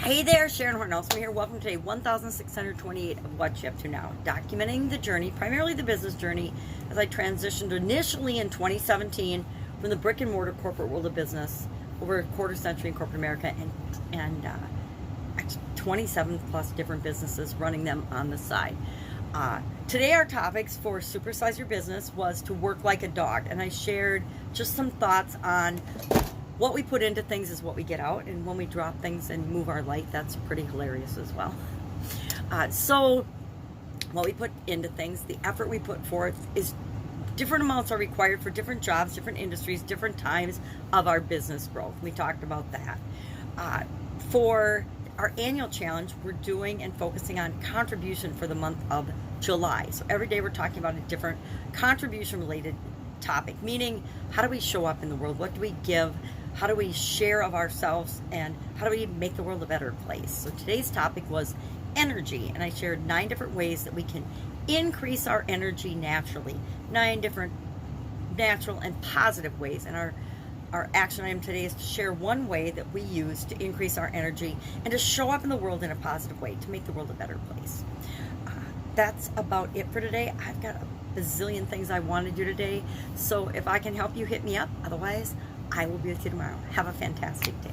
Hey there, Sharon Horne-Ellstrom here. Welcome to day 1628 of What You Up To Now, documenting the journey, primarily the business journey, as I transitioned initially in 2017 from the brick and mortar corporate world of business over a quarter century in corporate America and 27 plus different businesses, running them on the side. Today our topics for Supersize Your Business was to work like a dog, and I shared just some thoughts on what we put into things is what we get out, and when we drop things and move our light, that's pretty hilarious as well. So what we put into things, the effort we put forth, is different amounts are required for different jobs, different industries, different times of our business growth. We talked about that. For our annual challenge, we're doing and focusing on contribution for the month of July. So every day we're talking about a different contribution related topic, meaning how do we show up in the world? What do we give? How do we share of ourselves? And how do we make the world a better place? So today's topic was energy, and I shared 9 different ways that we can increase our energy naturally. 9 different natural and positive ways. And our action item today is to share one way that we use to increase our energy and to show up in the world in a positive way to make the world a better place. That's about it for today. I've got a bazillion things I want to do today, so if I can help you, hit me up. Otherwise, I will be with you tomorrow. Have a fantastic day.